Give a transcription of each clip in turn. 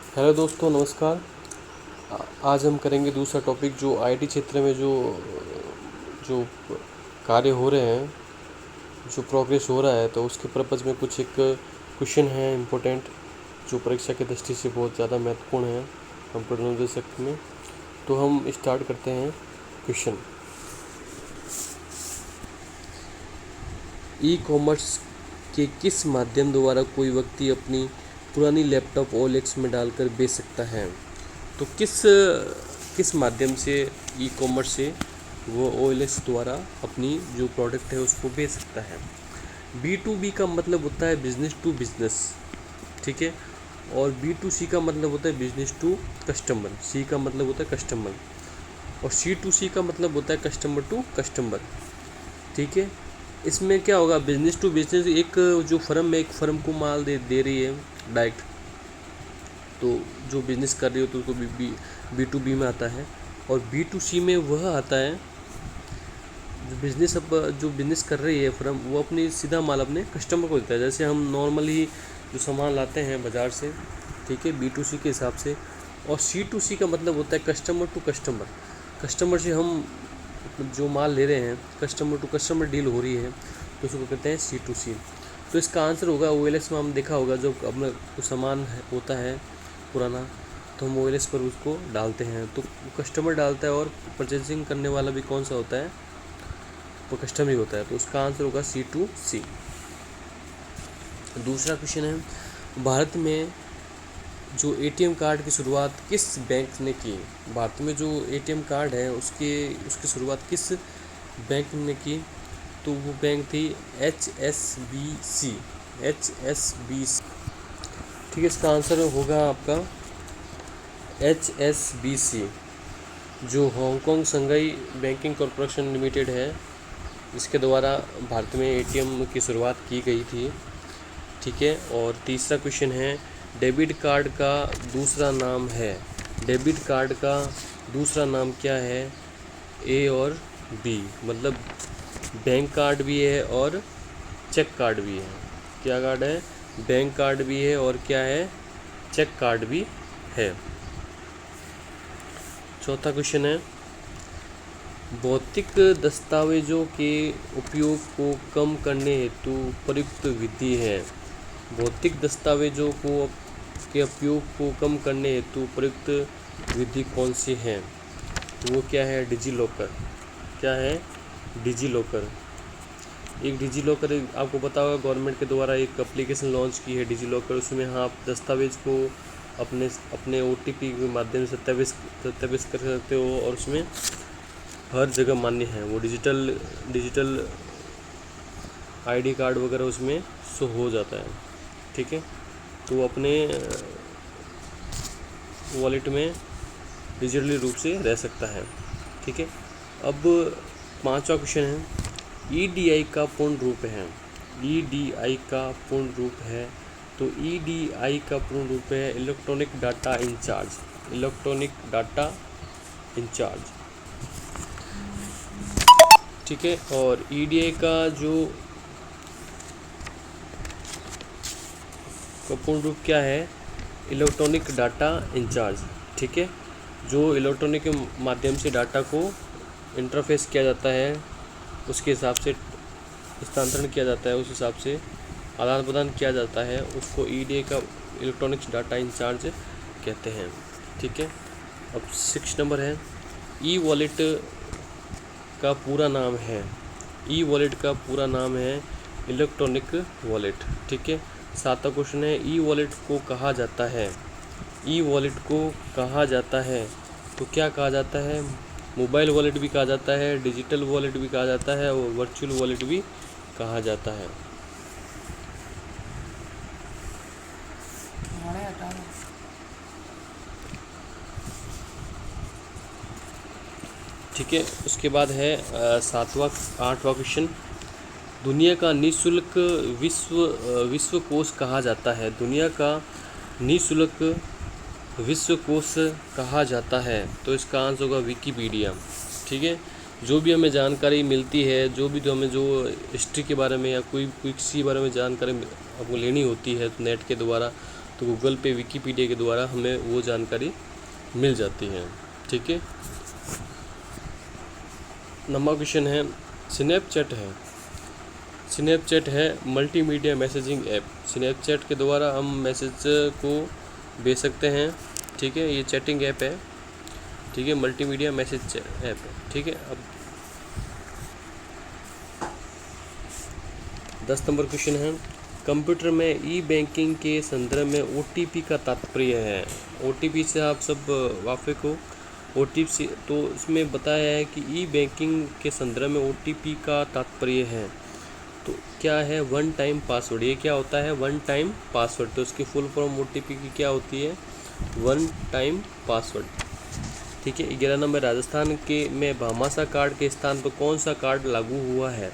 Hello दोस्तों, नमस्कार। आज हम करेंगे दूसरा टॉपिक जो आईटी क्षेत्र में जो जो कार्य हो रहे हैं, जो प्रोग्रेस हो रहा है, तो उसके पर्पज़ में कुछ एक क्वेश्चन है इम्पोर्टेंट, जो परीक्षा की दृष्टि से बहुत ज़्यादा महत्वपूर्ण है कंप्यूटर नॉलेज सेक्टर में। तो हम स्टार्ट करते हैं क्वेश्चन। ई कॉमर्स के किस माध्यम द्वारा कोई व्यक्ति अपनी पुरानी लैपटॉप ओएलएक्स में डालकर बेच सकता है? तो किस किस माध्यम से ई कॉमर्स से वो ओएलएक्स द्वारा अपनी जो प्रोडक्ट है उसको बेच सकता है? B2B का मतलब होता है बिजनेस टू बिजनेस, ठीक है। और B2C का मतलब होता है बिजनेस टू कस्टमर, C का मतलब होता है कस्टमर, और C2C का मतलब होता है कस्टमर टू कस्टमर, ठीक है। इसमें क्या होगा, बिजनेस टू बिजनेस, एक जो फर्म है, एक फर्म को माल दे रही है डायरेक्ट, तो जो बिज़नेस कर रही हो तो उसको B2B में आता है। और B2C में वह आता है जो बिज़नेस कर रही है फर्म, वो अपनी सीधा माल अपने कस्टमर को देता है। जैसे हम नॉर्मली जो सामान लाते हैं बाज़ार से, ठीक है, B2C के हिसाब से। और C2C का मतलब होता है कस्टमर टू कस्टमर, कस्टमर से हम जो माल ले रहे हैं, कस्टमर टू कस्टमर डील हो रही है, तो उसको कहते हैं C2C। तो इसका आंसर होगा OLX में। हम देखा होगा जो अपना सामान होता है पुराना, तो हम OLX पर उसको डालते हैं, तो कस्टमर डालता है, और परचेजिंग करने वाला भी कौन सा होता है, वो कस्टमर ही होता है। तो उसका आंसर होगा C2C। दूसरा क्वेश्चन है, भारत में जो ATM कार्ड की शुरुआत किस बैंक ने की? भारत में जो ATM कार्ड है उसकी शुरुआत किस बैंक ने की? तो वो बैंक थी HSBC। ठीक है, इसका आंसर होगा आपका HSBC, जो हांगकांग संघाई बैंकिंग कॉरपोरेशन लिमिटेड है, जिसके द्वारा भारत में ATM की शुरुआत की गई थी, ठीक है। और तीसरा क्वेश्चन है, डेबिट कार्ड का दूसरा नाम है, डेबिट कार्ड का दूसरा नाम क्या है? A और B, मतलब बैंक कार्ड भी है और चेक कार्ड भी है। क्या कार्ड है? बैंक कार्ड भी है, और क्या है? चेक कार्ड भी है। चौथा क्वेश्चन है, भौतिक दस्तावेजों के उपयोग को कम करने हेतु प्रयुक्त विधि है। भौतिक दस्तावेजों के उपयोग को कम करने हेतु प्रयुक्त विधि कौन सी है? वो क्या है? Digi locker. क्या है? Digi locker. एक डिजी लॉकर, आपको पता होगा गवर्नमेंट के द्वारा एक एप्लीकेशन लॉन्च की है डिजी लॉकर। उसमें आप दस्तावेज को अपने OTP के माध्यम से सत्यापित कर सकते हो, और उसमें हर जगह मान्य है। वो डिजिटल ID कार्ड वगैरह उसमें शो हो जाता है, ठीक है। तो अपने वॉलेट में डिजिटली रूप से रह सकता है, ठीक है। अब पांचवा क्वेश्चन है, EDI का पूर्ण रूप है। EDI का पूर्ण रूप है, तो EDI का पूर्ण रूप है electronic data incharge. Electronic data incharge, ठीक है। और EDI का जो पूर्ण रूप क्या है? इलेक्ट्रॉनिक डाटा इंचार्ज, ठीक है। जो इलेक्ट्रॉनिक के माध्यम से डाटा को इंटरफेस किया जाता है, उसके हिसाब से स्थानांतरण किया जाता है, उस हिसाब से आदान प्रदान किया जाता है, उसको EDI का इलेक्ट्रॉनिक्स डाटा इंचार्ज कहते हैं, ठीक है। अब 6 नंबर है, ई वॉलेट का पूरा नाम है। ई वॉलेट का पूरा नाम है इलेक्ट्रॉनिक वॉलेट, ठीक है। 7वां क्वेश्चन है, ई वॉलेट को कहा जाता है। ई वॉलेट को कहा जाता है, तो क्या कहा जाता है? मोबाइल वॉलेट भी कहा जाता है, डिजिटल वॉलेट भी कहा जाता है, और वर्चुअल वॉलेट भी कहा जाता है। ठीक है, उसके बाद है 8वां क्वेश्चन, दुनिया का निःशुल्क विश्व कोश कहा जाता है। दुनिया का निःशुल्क विश्व कोश कहा जाता है, तो इसका आंसर होगा विकिपीडिया, ठीक है। जो भी हमें जानकारी मिलती है, जो हिस्ट्री के बारे में या कोई किसी बारे में जानकारी आपको लेनी होती है, तो नेट के द्वारा तो गूगल पे, विकीपीडिया के द्वारा हमें वो जानकारी मिल जाती है। ठीक है। नंबर क्वेश्चन है, स्नैपचैट है। स्नैपचैट है मल्टीमीडिया मैसेजिंग ऐप। स्नैपचैट के द्वारा हम मैसेज को भेज सकते हैं। ठीक है, ये चैटिंग ऐप है। ठीक है, मल्टीमीडिया मैसेज ऐप है। ठीक है। अब 10 नंबर क्वेश्चन है, कंप्यूटर में ई बैंकिंग के संदर्भ में OTP का तात्पर्य है। OTP से आप सब वाकिफ हो। OTP तो इसमें बताया है कि ई बैंकिंग के संदर्भ में OTP का तात्पर्य है। तो क्या है, वन टाइम पासवर्ड। ये क्या होता है, वन टाइम पासवर्ड। तो उसकी फुल फॉर्म OTP की क्या होती है, वन टाइम पासवर्ड। ठीक है। 11 नंबर, राजस्थान के में भामाशाह कार्ड के स्थान पर कौन सा कार्ड लागू हुआ है।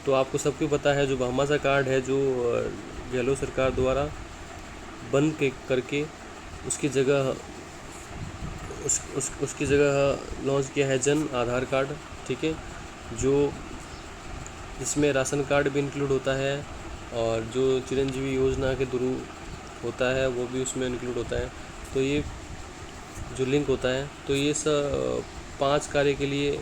तो आपको सबको पता है, जो भामाशाह कार्ड है, जो गहलोत सरकार द्वारा बंद करके उसकी जगह उसकी जगह लॉन्च किया है जन आधार कार्ड। ठीक है, जो इसमें राशन कार्ड भी इंक्लूड होता है और जो चिरंजीवी योजना के थ्रू होता है वो भी उसमें इंक्लूड होता है। तो ये जो लिंक होता है, तो ये सब 5 कार्य के लिए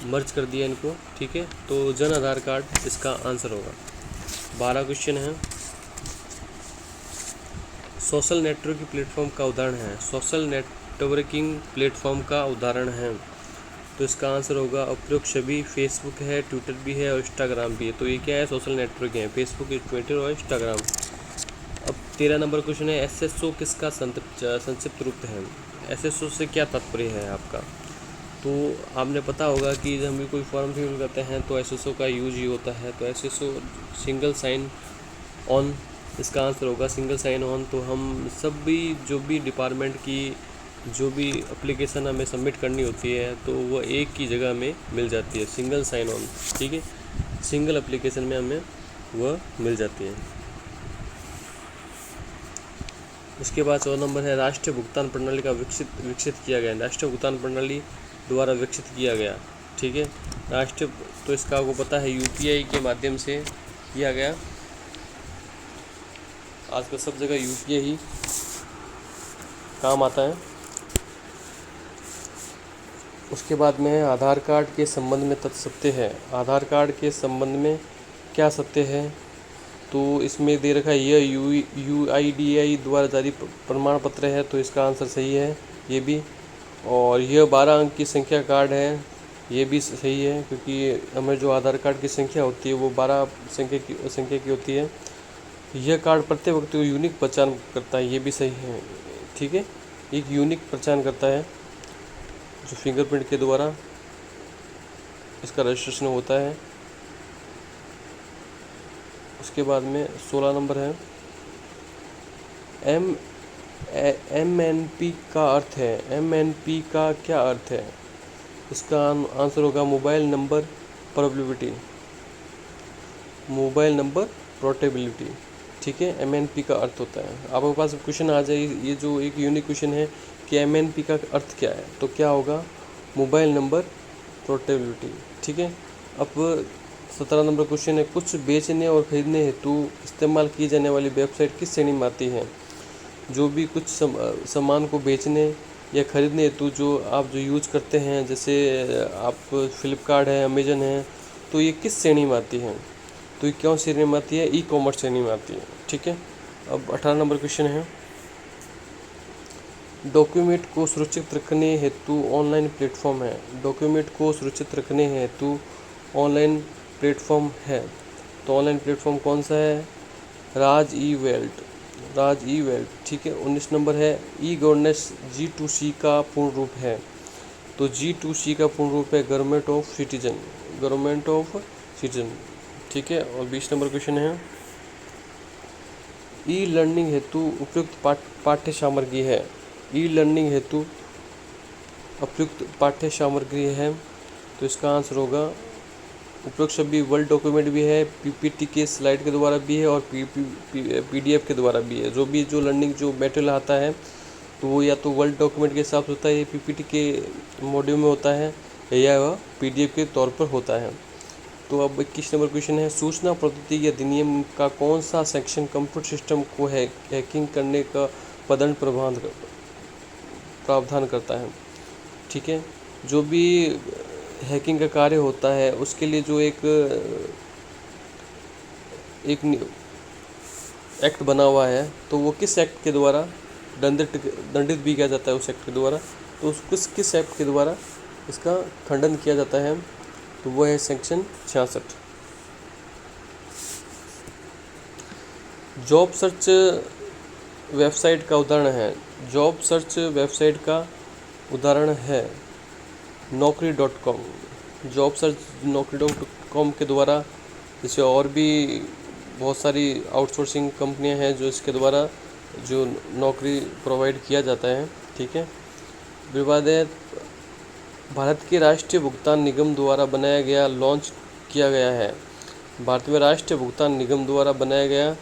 मर्ज कर दिया इनको। ठीक है, तो जन आधार कार्ड इसका आंसर होगा। 12 क्वेश्चन है, सोशल नेटवर्किंग प्लेटफॉर्म का उदाहरण है। सोशल नेटवर्किंग प्लेटफॉर्म का उदाहरण है, तो इसका आंसर होगा उपयुक्त सभी। फेसबुक है, ट्विटर भी है और इंस्टाग्राम भी है। तो ये क्या है, सोशल नेटवर्किंग है, फेसबुक, ट्विटर और इंस्टाग्राम। अब 13 नंबर क्वेश्चन है, SSO किसका संक्षिप्त रूप है। SSO से क्या तात्पर्य है आपका। तो आपने पता होगा कि जब हम भी कोई फॉर्म फिल करते हैं तो SSO का यूज ही होता है। तो SSO सिंगल साइन ऑन, इसका आंसर होगा सिंगल साइन ऑन। तो हम सब भी जो भी डिपार्टमेंट की जो भी एप्लीकेशन हमें सबमिट करनी होती है तो वो एक की जगह में मिल जाती है, सिंगल साइन ऑन। ठीक है, सिंगल एप्लीकेशन में हमें वह मिल जाती है। उसके बाद 14 नंबर है, राष्ट्रीय भुगतान प्रणाली का विकसित किया गया। राष्ट्रीय भुगतान प्रणाली द्वारा विकसित किया गया। ठीक है, राष्ट्रीय, तो इसका आपको पता है UPI के माध्यम से किया गया। आजकल सब जगह UPI ही काम आता है। उसके बाद में आधार कार्ड के संबंध में तथ्य सत्य है। आधार कार्ड के संबंध में क्या सत्य है, तो इसमें दे रखा है यह UIDAI द्वारा जारी प्रमाण पत्र है। तो इसका आंसर सही है ये भी। और यह 12 अंक की संख्या कार्ड है, ये भी सही है, क्योंकि हमें जो आधार कार्ड की संख्या होती है वो 12 संख्या की होती है। यह कार्ड प्रत्येक व्यक्ति को यूनिक पहचान करता है, ये भी सही है। ठीक है, एक यूनिक पहचान करता है जो फिंगरप्रिंट के द्वारा इसका रजिस्ट्रेशन होता है। उसके बाद में 16 नंबर है, MNP का अर्थ है। MNP का क्या अर्थ है, इसका आंसर होगा mobile number portability. Mobile number portability. ठीक है, MNP का अर्थ होता है। आपके पास क्वेश्चन आ जाए, ये जो एक यूनिक क्वेश्चन है कि MNP का अर्थ क्या है, तो क्या होगा, मोबाइल नंबर पोर्टेबिलिटी। ठीक है। अब 17 नंबर क्वेश्चन है, कुछ बेचने और खरीदने हेतु इस्तेमाल की जाने वाली वेबसाइट किस श्रेणी में आती है। जो भी कुछ सामान को बेचने या खरीदने हेतु जो आप जो यूज करते हैं, जैसे आप फ्लिपकार्ट है, अमेजन है, तो ये किस श्रेणी में आती है, तो ये क्यों श्रेणी में आती है, ई-कॉमर्स श्रेणी में आती है। ठीक है। अब 18 नंबर क्वेश्चन है, डॉक्यूमेंट को सुरक्षित रखने हेतु ऑनलाइन प्लेटफॉर्म है। डॉक्यूमेंट को सुरक्षित रखने हेतु ऑनलाइन प्लेटफॉर्म है, तो ऑनलाइन प्लेटफॉर्म कौन सा है, राज ई वेल्ट। ठीक है। 19 नंबर है, ई गवर्नेंस G2C का पूर्ण रूप है। तो G2C का पूर्ण रूप है गवर्नमेंट ऑफ सिटीजन। ठीक है। और 20 नंबर क्वेश्चन है, ई लर्निंग हेतु उपयुक्त पाठ्य सामग्री है। ई लर्निंग हेतु उपयुक्त पाठ्य सामग्री है, तो इसका आंसर होगा उपयुक्त सभी वर्ड डॉक्यूमेंट भी है, PPT के स्लाइड के द्वारा भी है और PDF के द्वारा भी है। जो लर्निंग जो मटेरियल आता है तो वो या तो वर्ड डॉक्यूमेंट के हिसाब से होता है, PPT के मॉड्यूल में होता है, या वह PDF के तौर पर होता है। तो अब 21 नंबर क्वेश्चन है, सूचना प्रौद्योगिकी अधिनियम का कौन सा सेक्शन कंप्यूटर सिस्टम को हैकिंग करने का पदन प्रावधान करता है। ठीक है, जो भी हैकिंग का कार्य होता है उसके लिए जो एक एक्ट बना हुआ है, तो वो किस एक्ट के द्वारा दंडित भी किया जाता है उस एक्ट के द्वारा, तो उस किस एक्ट के द्वारा इसका खंडन किया जाता है, तो वो है सेक्शन 66। जॉब सर्च वेबसाइट का उदाहरण है, जॉब सर्च वेबसाइट का उदाहरण है naukri.com। जॉब सर्च naukri.com के द्वारा, जैसे और भी बहुत सारी आउटसोर्सिंग कंपनियां हैं जो इसके द्वारा जो नौकरी प्रोवाइड किया जाता है। ठीक है, विवाद है, भारत के राष्ट्रीय भुगतान निगम द्वारा बनाया गया, लॉन्च किया गया है। भारत में राष्ट्रीय भुगतान निगम द्वारा बनाया गया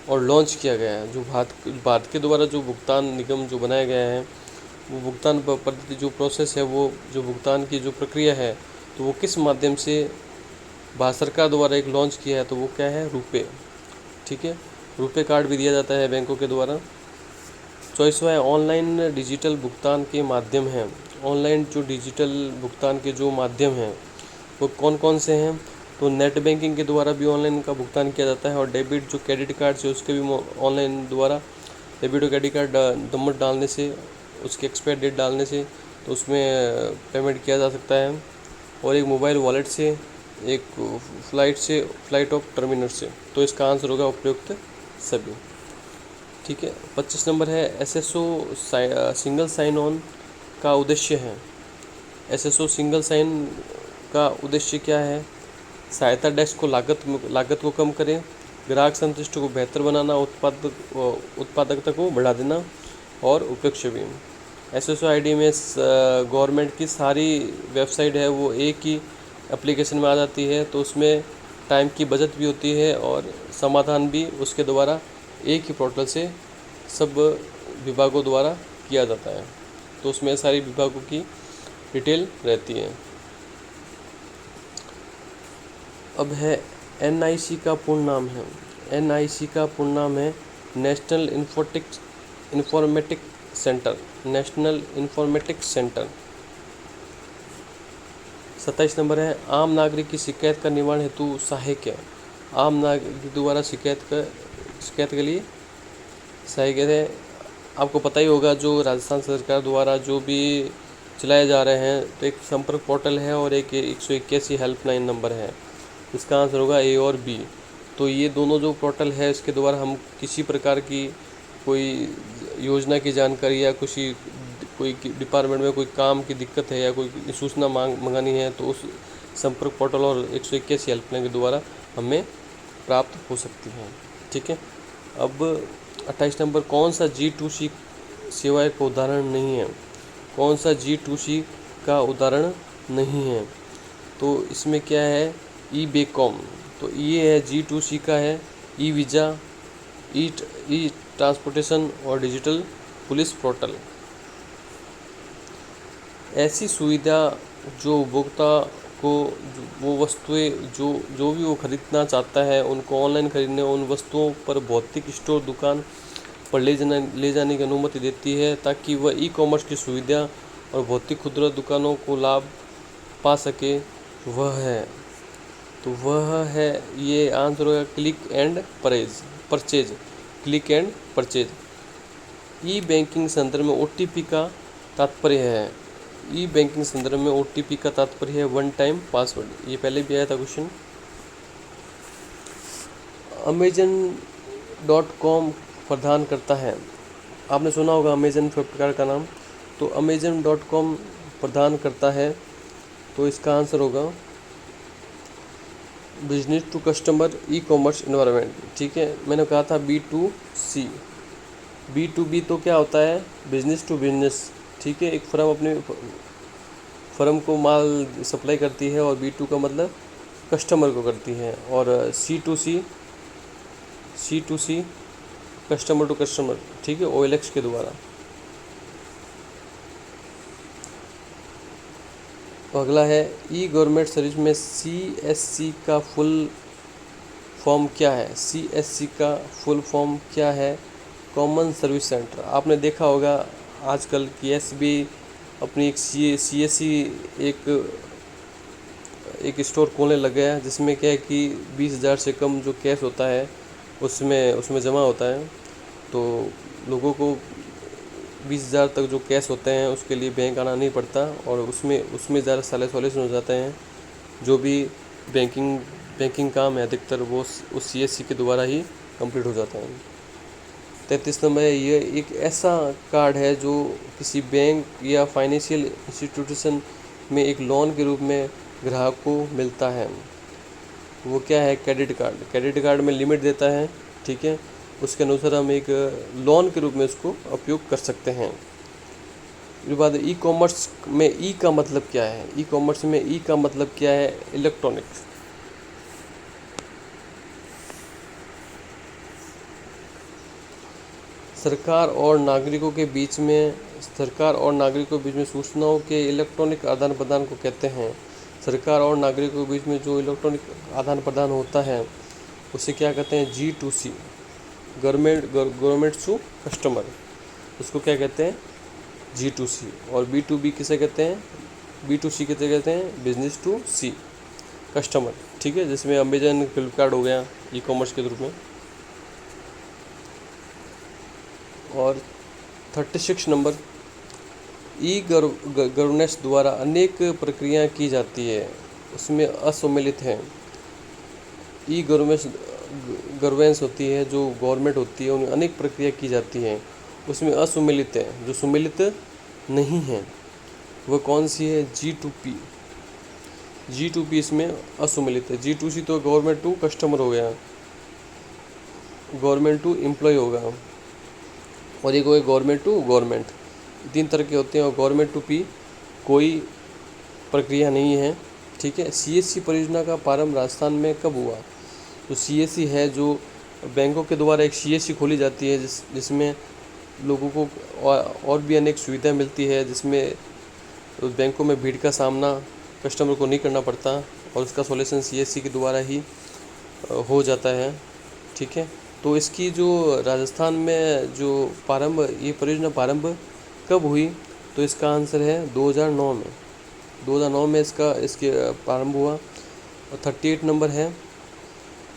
और लॉन्च किया गया है। जो भारत के द्वारा जो भुगतान निगम जो बनाया गया है, वो भुगतान पद्धति जो प्रोसेस है, वो जो भुगतान की जो प्रक्रिया है, तो वो किस माध्यम से भारत सरकार द्वारा एक लॉन्च किया है, तो वो क्या है, रुपे। ठीक है, रुपे कार्ड भी दिया जाता है बैंकों के द्वारा। चॉइसवा है, ऑनलाइन डिजिटल भुगतान के माध्यम हैं। ऑनलाइन जो डिजिटल भुगतान के जो माध्यम हैं वो कौन कौन से हैं, तो नेट बैंकिंग के द्वारा भी ऑनलाइन का भुगतान किया जाता है, और डेबिट जो क्रेडिट कार्ड से उसके भी ऑनलाइन द्वारा डेबिट और क्रेडिट कार्ड नंबर डालने से, उसकी एक्सपायर डेट डालने से, तो उसमें पेमेंट किया जा सकता है। और एक मोबाइल वॉलेट से, एक फ्लाइट ऑफ टर्मिनल से। तो इसका आंसर होगा उपयुक्त सभी। ठीक है, 25 नंबर है, एसएसओ सिंगल साइन ऑन का उद्देश्य है। एसएसओ सिंगल साइन का उद्देश्य क्या है, सहायता डेस्क को लागत को कम करें, ग्राहक संतुष्टि को बेहतर बनाना, उत्पादकता को बढ़ा देना, और उपयुक्त भी। एसएसओ आईडी में गवर्नमेंट की सारी वेबसाइट है वो एक ही एप्लीकेशन में आ जाती है, तो उसमें टाइम की बचत भी होती है और समाधान भी उसके द्वारा एक ही पोर्टल से सब विभागों द्वारा किया जाता है, तो उसमें सारी विभागों की डिटेल रहती है। अब है एनआईसी का पूर्ण नाम है, एनआईसी का पूर्ण नाम है national informatic centre, national informatic centre. 27 नंबर है, आम नागरिक की शिकायत का निवारण हेतु सहायक है। आम नागरिक द्वारा शिकायत के लिए सहायक है। आपको पता ही होगा जो राजस्थान सरकार द्वारा जो भी चलाए जा रहे हैं, तो एक संपर्क पोर्टल है और एक 181 हेल्पलाइन नंबर है। इसका आंसर होगा ए और बी। तो ये दोनों जो पोर्टल है इसके द्वारा हम किसी प्रकार की कोई योजना की जानकारी या कोई डिपार्टमेंट में कोई काम की दिक्कत है या कोई सूचना मंगानी है, तो उस संपर्क पोर्टल और 181 हेल्पलाइन के द्वारा हमें प्राप्त हो सकती हैं। ठीक है, अब 28 नंबर, कौन सा G2C सेवा का उदाहरण नहीं है, कौन सा G2C का उदाहरण नहीं है, तो इसमें क्या है, ई बेकॉम। तो ये है G2C का है, ई वीज़ा, ई ट्रांसपोर्टेशन और डिजिटल पुलिस पोर्टल। ऐसी सुविधा जो उपभोक्ता को वो वस्तुएं जो भी वो खरीदना चाहता है उनको ऑनलाइन खरीदने, उन वस्तुओं पर भौतिक स्टोर दुकान पर ले जाने की अनुमति देती है, ताकि वह ई कॉमर्स की सुविधा और भौतिक खुदरा दुकानों को लाभ पा सके। वह है, तो वह है, ये आंसर होगा click and purchase, click and purchase. E banking संदर्भ में ओटीपी का तात्पर्य है, ई बैंकिंग संदर्भ में ओटीपी का तात्पर्य है वन टाइम पासवर्ड। ये पहले भी आया था क्वेश्चन। Amazon.com प्रदान करता है, आपने सुना होगा अमेजन फ्लिपकार्ट का नाम, तो Amazon.com प्रदान करता है, तो इसका आंसर होगा business to customer e commerce environment. ठीक है, मैंने कहा था B2C, B2B तो क्या होता है, बिजनेस टू बिजनेस। ठीक है, एक फर्म अपने फर्म को माल सप्लाई करती है, और B2 का मतलब कस्टमर को करती है, और C2C कस्टमर टू कस्टमर। ठीक है, OLX के द्वारा। अगला है ई गवर्नमेंट सर्विस में CSC का फुल फॉर्म क्या है। CSC का फुल फॉर्म क्या है? Common service centre. आपने देखा होगा आजकल कि SBI अपनी एक CSC एक स्टोर खोलने लग गया है, जिसमें क्या है कि 20,000 से कम जो कैश होता है उसमें जमा होता है। तो लोगों को 20,000 तक जो कैश होते हैं उसके लिए बैंक आना नहीं पड़ता, और उसमें ज़्यादा सॉल्यूशन हो जाते हैं। जो भी बैंकिंग काम है अधिकतर वो उस CSC के द्वारा ही कंप्लीट हो जाता है। 33 नंबर है, ये एक ऐसा कार्ड है जो किसी बैंक या फाइनेंशियल इंस्टीट्यूशन में एक लोन के रूप में ग्राहक को मिलता है। वो क्या है? Credit card. क्रेडिट कार्ड में लिमिट देता है, ठीक है, उसके अनुसार हम एक लोन के रूप में उसको उपयोग कर सकते हैं। उसके बाद ई कॉमर्स में ई का मतलब क्या है? ई कॉमर्स में ई का मतलब क्या है? इलेक्ट्रॉनिक। सरकार और नागरिकों के बीच में सूचनाओं के इलेक्ट्रॉनिक आदान प्रदान को कहते हैं। सरकार और नागरिकों के बीच में जो इलेक्ट्रॉनिक आदान प्रदान होता है उसे क्या कहते हैं? G2C, गवर्नमेंट टू कस्टमर, उसको क्या कहते हैं? G2C। और B2B किसे कहते हैं? B2C किसे कहते हैं? बिजनेस टू सी, कस्टमर, ठीक है, जिसमें अमेजन, फ्लिपकार्ट हो गया ई कॉमर्स के रूप में। और 36 नंबर, ई गवर्नेंस द्वारा अनेक प्रक्रियाएं की जाती है, उसमें असम्मिलित हैं। ई गवर्नेंस होती है, जो गवर्नमेंट होती है, उनमें अनेक प्रक्रिया की जाती हैं, उसमें असम्मिलित है, जो सम्मिलित नहीं है वो कौन सी है? G2P इसमें असम्मिलित है। G2C तो गवर्नमेंट टू कस्टमर हो गया, गवर्नमेंट टू एम्प्लॉय होगा, और एक हो गया गवर्नमेंट टू गवर्नमेंट। 3 तरह के होते हैं, और गवर्नमेंट टू P कोई प्रक्रिया नहीं है, ठीक है। CSC परियोजना का प्रारंभ राजस्थान में कब हुआ? तो CSC है जो बैंकों के द्वारा एक CSC खोली जाती है, जिसमें लोगों को और भी अनेक सुविधाएं मिलती है, जिसमें उस बैंकों में भीड़ का सामना कस्टमर को नहीं करना पड़ता, और उसका सॉल्यूशन CSC के द्वारा ही हो जाता है, ठीक है। तो इसकी जो राजस्थान में जो ये परियोजना प्रारंभ कब हुई? तो इसका आंसर है 2009 में। 2009 में इसके प्रारंभ हुआ। और 38 नंबर है,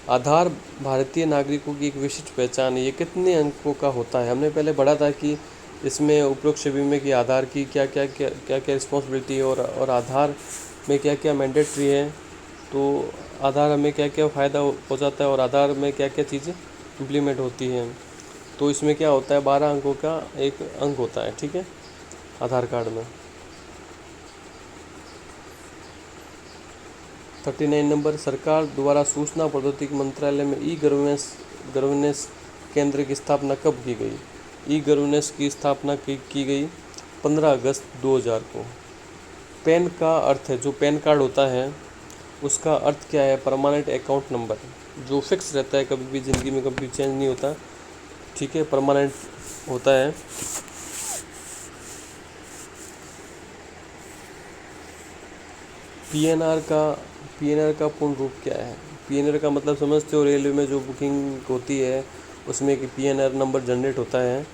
आधार भारतीय नागरिकों की एक विशिष्ट पहचान है, ये कितने अंकों का होता है? हमने पहले पढ़ा था कि इसमें उपरोक्त छवि में कि आधार की क्या क्या रिस्पॉन्सिबिलिटी है, और आधार में क्या क्या मैंडेटरी है, तो आधार हमें क्या क्या फ़ायदा हो जाता है, और आधार में क्या क्या चीज़ें इम्प्लीमेंट होती हैं। तो इसमें क्या होता है? 12 अंकों का एक अंक होता है, ठीक है, आधार कार्ड में। 39 नंबर, सरकार द्वारा सूचना प्रौद्योगिकी मंत्रालय में ई गवर्नेंस केंद्र की स्थापना कब की गई? ई गवर्नेंस की स्थापना की गई 15 अगस्त 2000 को। पैन का अर्थ है, जो पैन कार्ड होता है उसका अर्थ क्या है? परमानेंट अकाउंट नंबर, जो फिक्स रहता है, कभी भी ज़िंदगी में कभी चेंज नहीं होता, ठीक है, परमानेंट होता है। PNR का पूर्ण रूप क्या है? PNR का मतलब समझते हो? रेलवे में जो बुकिंग होती है उसमें कि PNR नंबर जनरेट होता है,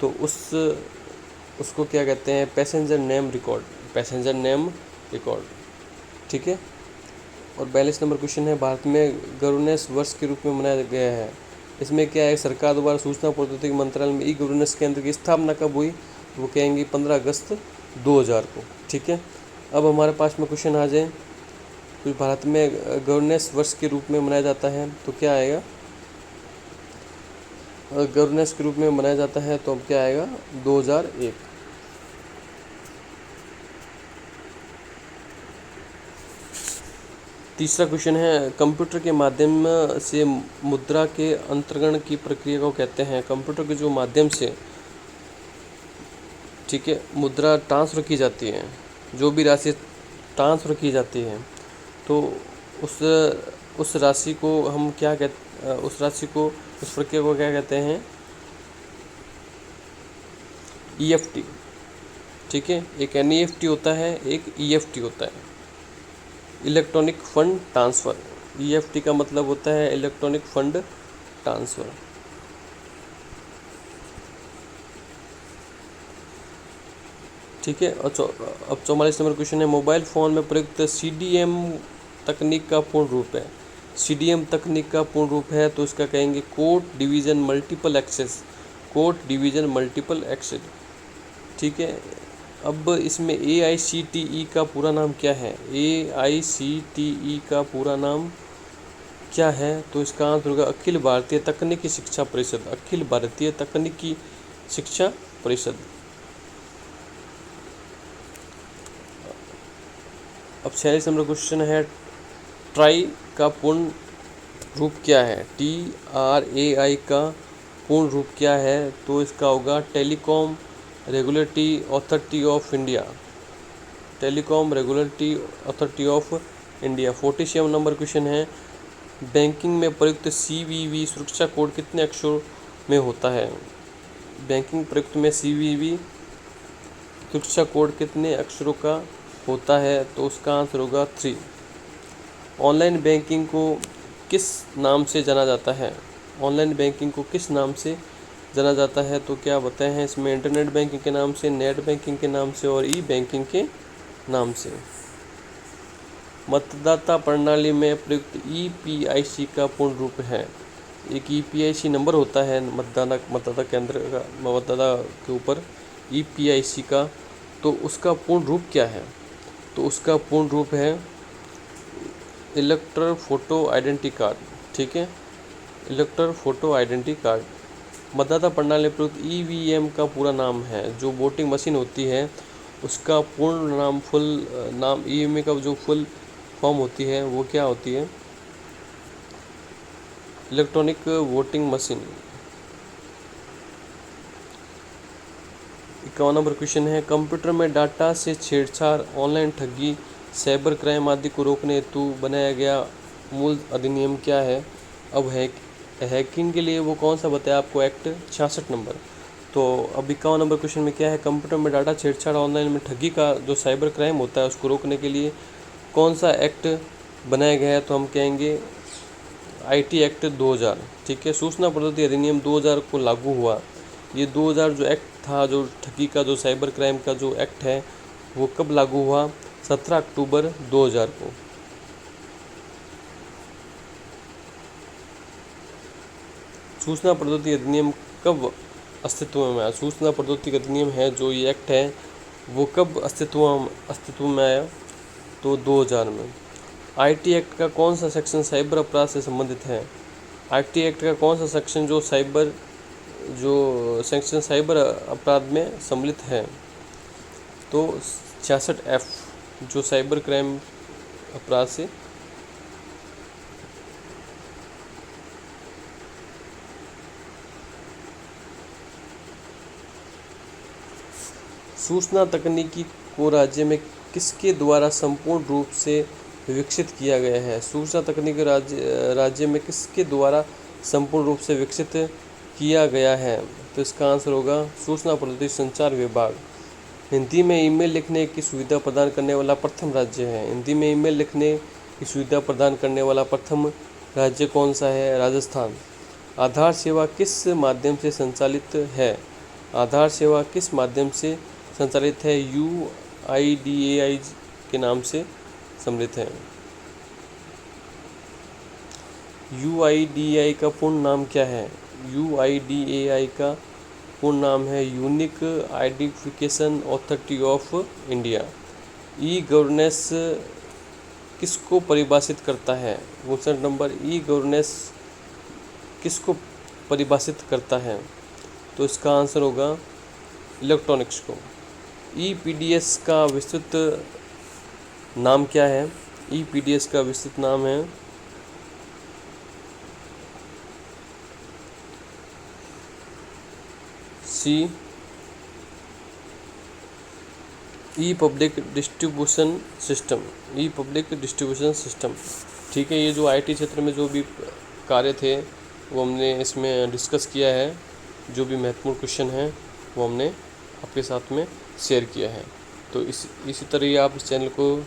तो उसको क्या कहते हैं? पैसेंजर नेम रिकॉर्ड, ठीक है। और 42 नंबर क्वेश्चन है, भारत में गवर्नेंस वर्ष के रूप में मनाया गया है, इसमें क्या है? सरकार द्वारा सूचना प्रौद्योगिकी मंत्रालय में ई गवर्नेंस केंद्र की स्थापना कब हुई? वो कहेंगे 15 अगस्त 2000 को, ठीक है। अब हमारे पास में क्वेश्चन आ जाए, तो भारत में गवर्नेंस वर्ष के रूप में मनाया जाता है, तो क्या आएगा? गवर्नेंस के रूप में मनाया जाता है तो अब क्या आएगा? 2001। तीसरा क्वेश्चन है, कंप्यूटर के माध्यम से मुद्रा के अंतरण की प्रक्रिया को कहते हैं। कंप्यूटर के जो माध्यम से, ठीक है, मुद्रा ट्रांसफ़र की जाती है, जो भी राशि ट्रांसफ़र की जाती है, तो उस राशि को हम क्या कहते, उस प्रक्रिया को क्या कहते हैं? EFT, ठीक है। एक NEFT होता है, एक EFT होता है, इलेक्ट्रॉनिक फंड ट्रांसफ़र। EFT का मतलब होता है इलेक्ट्रॉनिक फंड ट्रांसफ़र। ठीक है। अब 44 नंबर क्वेश्चन है, मोबाइल फ़ोन में प्रयुक्त CDM तकनीक का पूर्ण रूप है। CDM तकनीक का पूर्ण रूप है तो इसका कहेंगे code division multiple access, code division multiple access. ठीक है। अब इसमें AICTE का पूरा नाम क्या है? AICTE का पूरा नाम क्या है? तो इसका आंसर होगा अखिल भारतीय तकनीकी शिक्षा परिषद, अखिल भारतीय तकनीकी शिक्षा परिषद। अब 46 नंबर क्वेश्चन है, ट्राई का पूर्ण रूप क्या है? TRAI का पूर्ण रूप क्या है? तो इसका होगा telecom regulatory authority of India, telecom regulatory authority of India. 47 number question है, बैंकिंग में प्रयुक्त CVV सुरक्षा कोड कितने अक्षरों में होता है? बैंकिंग प्रयुक्त में CVV सुरक्षा कोड कितने अक्षरों का होता है? तो उसका आंसर होगा 3। ऑनलाइन बैंकिंग को किस नाम से जाना जाता है? ऑनलाइन बैंकिंग को किस नाम से जाना जाता है? तो क्या बताए हैं इसमें? इंटरनेट बैंकिंग के नाम से, नेट बैंकिंग के नाम से और ई-बैंकिंग के नाम से। मतदाता प्रणाली में प्रयुक्त EPIC का पूर्ण रूप है। एक EPIC नंबर होता है मतदाता केंद्र का, मतदाता के ऊपर EPIC का, तो उसका पूर्ण रूप क्या है? तो उसका पूर्ण रूप है इलेक्टर फोटो आइडेंटिटी कार्ड। ठीक है, इलेक्टर फोटो आइडेंटिटी कार्ड। मतदाता प्रणाली में प्रयुक्त EVM का पूरा नाम है, जो वोटिंग मशीन होती है उसका पूर्ण नाम, फुल नाम, EVM का जो फुल फॉर्म होती है वो क्या होती है? Electronic voting machine. 51 number question है, कंप्यूटर में डाटा से छेड़छाड़, ऑनलाइन ठगी, साइबर क्राइम आदि को रोकने हेतु बनाया गया मूल अधिनियम क्या है? अब हैकिंग के लिए वो कौन सा बताया आपको? Act 66 number. तो अब 51 नंबर क्वेश्चन में क्या है? कंप्यूटर में डाटा छेड़छाड़, ऑनलाइन में ठगी का जो साइबर क्राइम होता है उसको रोकने के लिए कौन सा एक्ट बनाया गया है? तो हम कहेंगे IT एक्ट 2000। ठीक है, सूचना प्रौद्योगिकी अधिनियम 2000 को लागू हुआ। ये 2000 जो एक्ट था, जो ठगी का, जो साइबर क्राइम का जो एक्ट है, वो कब लागू हुआ? 17 अक्टूबर 2000 को। सूचना प्रौद्योगिकी अधिनियम कब अस्तित्व में आया? सूचना प्रौद्योगिकी अधिनियम है जो ये एक्ट है वो कब अस्तित्व में आया? तो 2000 में। IT एक्ट का कौन सा सेक्शन साइबर अपराध से संबंधित है? IT एक्ट का कौन सा सेक्शन जो साइबर अपराध में सम्मिलित है? तो 66F, जो साइबर क्राइम अपराध से। सूचना तकनीकी को राज्य में किसके द्वारा संपूर्ण रूप से विकसित किया गया है? सूचना तकनीकी राज्य में किसके द्वारा संपूर्ण रूप से विकसित किया गया है? तो इसका आंसर होगा सूचना प्रौद्योगिकी संचार विभाग। हिंदी में ईमेल लिखने की सुविधा प्रदान करने वाला प्रथम राज्य है। हिंदी में ईमेल लिखने की सुविधा प्रदान करने वाला प्रथम राज्य कौन सा है? राजस्थान। आधार सेवा किस माध्यम से संचालित है? आधार सेवा किस माध्यम से संचालित है? UIDAI के नाम से सम्मिलित है। UIDAI का पूर्ण नाम क्या है? UIDAI का पूर्ण नाम है unique identification authority of India. E-governance किसको परिभाषित करता है? 59 नंबर। ई-गवर्नेंस किसको परिभाषित करता है? तो इसका आंसर होगा इलेक्ट्रॉनिक्स को। EPDS का विस्तृत नाम क्या है? EPDS का विस्तृत नाम है ई-पब्लिक डिस्ट्रीब्यूशन सिस्टम, ई-पब्लिक डिस्ट्रीब्यूशन सिस्टम। ठीक है, ये जो IT क्षेत्र में जो भी कार्य थे वो हमने इसमें डिस्कस किया है। जो भी महत्वपूर्ण क्वेश्चन हैं वो हमने आपके साथ में शेयर किया है। तो इसी तरह ही आप इस चैनल को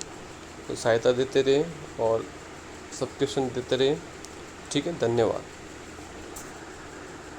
सहायता देते रहें और सब्सक्रिप्शन देते रहें। ठीक है, धन्यवाद।